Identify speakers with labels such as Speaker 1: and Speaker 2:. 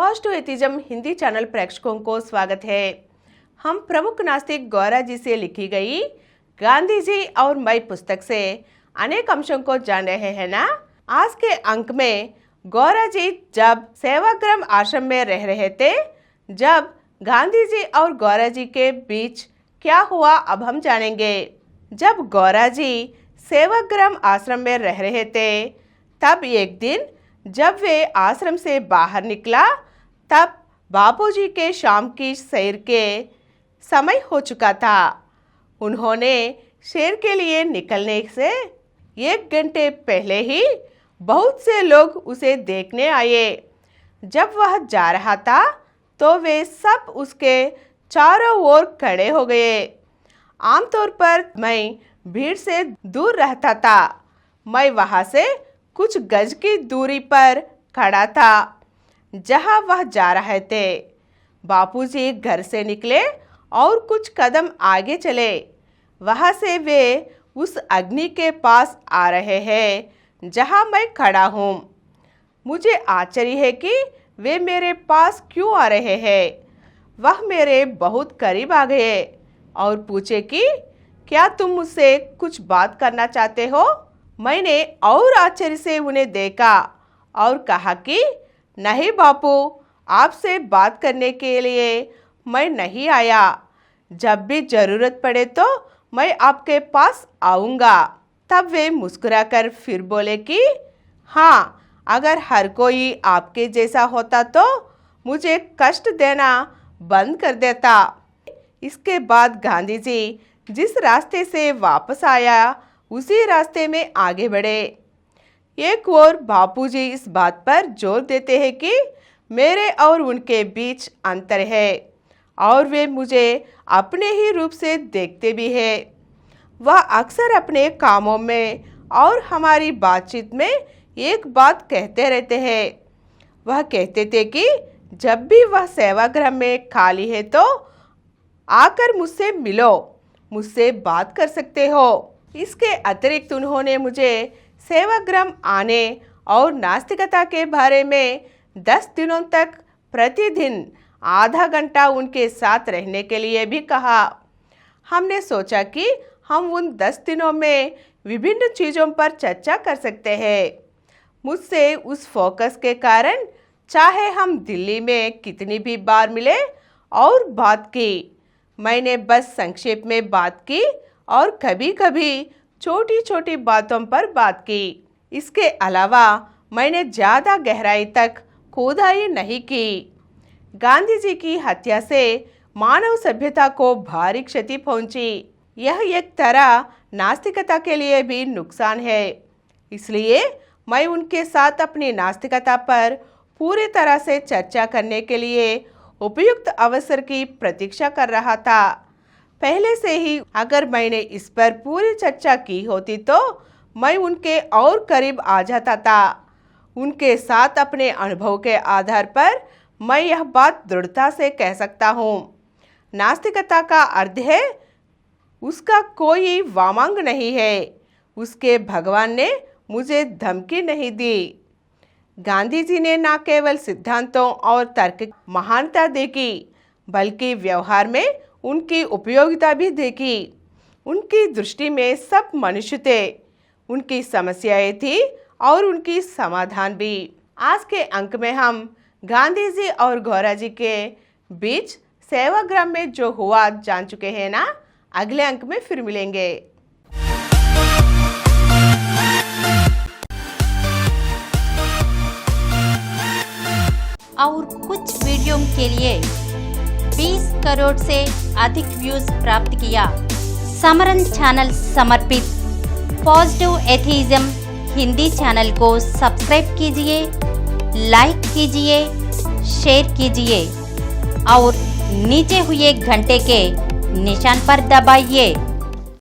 Speaker 1: Positive atheism Hindi channel प्रेक्षकों को स्वागत है। हम प्रमुख नास्तिक गौरा जी से लिखी गई गांधी जी और मैं पुस्तक से अनेक अंशों को जान रहे हैं ना। आज के अंक में गौरा जी जब सेवाग्राम आश्रम में रह रहे थे, जब गांधी जी और गौरा जी के बीच क्या हुआ अब हम जानेंगे। जब गौरा जी सेवाग्राम आश्रम में रह रहे थे, तब एक दिन जब वे आश्रम से बाहर निकला, तब बापूजी के शाम की सैर के समय हो चुका था। उन्होंने सैर के लिए निकलने से 1 घंटे पहले ही बहुत से लोग उसे देखने आए। जब वह जा रहा था तो वे सब उसके चारों ओर खड़े हो गए। आमतौर पर मैं भीड़ से दूर रहता था। मैं वहाँ से कुछ गज की दूरी पर खड़ा था जहाँ वह जा रहे थे। बापूजी घर से निकले और कुछ कदम आगे चले। वहाँ से वे उस अग्नि के पास आ रहे हैं जहाँ मैं खड़ा हूँ। मुझे आश्चर्य है कि वे मेरे पास क्यों आ रहे हैं। वह मेरे बहुत करीब आ गए और पूछे कि क्या तुम मुझसे कुछ बात करना चाहते हो। मैंने और आश्चर्य से उन्हें देखा और कहा कि नहीं बापू, आपसे बात करने के लिए मैं नहीं आया। जब भी ज़रूरत पड़े तो मैं आपके पास आऊँगा। तब वे मुस्कुराकर फिर बोले कि हाँ, अगर हर कोई आपके जैसा होता तो मुझे कष्ट देना बंद कर देता। इसके बाद गांधी जी जिस रास्ते से वापस आया उसी रास्ते में आगे बढ़े। एक और बापूजी इस बात पर जोर देते हैं कि मेरे और उनके बीच अंतर है और वे मुझे अपने ही रूप से देखते भी हैं। वह अक्सर अपने कामों में और हमारी बातचीत में एक बात कहते रहते हैं। वह कहते थे कि जब भी वह सेवाग्राम में खाली है तो आकर मुझसे मिलो, मुझसे बात कर सकते हो। इसके अतिरिक्त उन्होंने मुझे सेवाग्राम आने और नास्तिकता के बारे में 10 दिनों तक प्रतिदिन आधा घंटा उनके साथ रहने के लिए भी कहा। हमने सोचा कि हम उन 10 दिनों में विभिन्न चीज़ों पर चर्चा कर सकते हैं। मुझसे उस फोकस के कारण चाहे हम दिल्ली में कितनी भी बार मिले और बात की, मैंने बस संक्षेप में बात की और कभी कभी छोटी छोटी बातों पर बात की। इसके अलावा मैंने ज़्यादा गहराई तक खोदाई नहीं की। गांधी जी की हत्या से मानव सभ्यता को भारी क्षति पहुंची। यह एक तरह नास्तिकता के लिए भी नुकसान है। इसलिए मैं उनके साथ अपनी नास्तिकता पर पूरी तरह से चर्चा करने के लिए उपयुक्त अवसर की प्रतीक्षा कर रहा था। पहले से ही अगर मैंने इस पर पूरी चर्चा की होती तो मैं उनके और करीब आ जाता था। उनके साथ अपने अनुभव के आधार पर मैं यह बात दृढ़ता से कह सकता हूँ। नास्तिकता का अर्थ है उसका कोई वामांग नहीं है। उसके भगवान ने मुझे धमकी नहीं दी। गांधी जी ने न केवल सिद्धांतों और तर्क महानता देखी, बल्कि व्यवहार में उनकी उपयोगिता भी देखी। उनकी दृष्टि में सब मनुष्य थे, उनकी समस्याएं थी और उनकी समाधान भी। आज के अंक में हम गांधी जी और गौरा जी के बीच सेवाग्राम में जो हुआ जान चुके हैं ना। अगले अंक में फिर मिलेंगे।
Speaker 2: और कुछ वीडियो के लिए 20 करोड़ से अधिक व्यूज प्राप्त किया। समरन चैनल समर्पित पॉजिटिव एथिज्म हिंदी चैनल को सब्सक्राइब कीजिए, लाइक कीजिए, शेयर कीजिए और नीचे हुए घंटे के निशान पर दबाइए।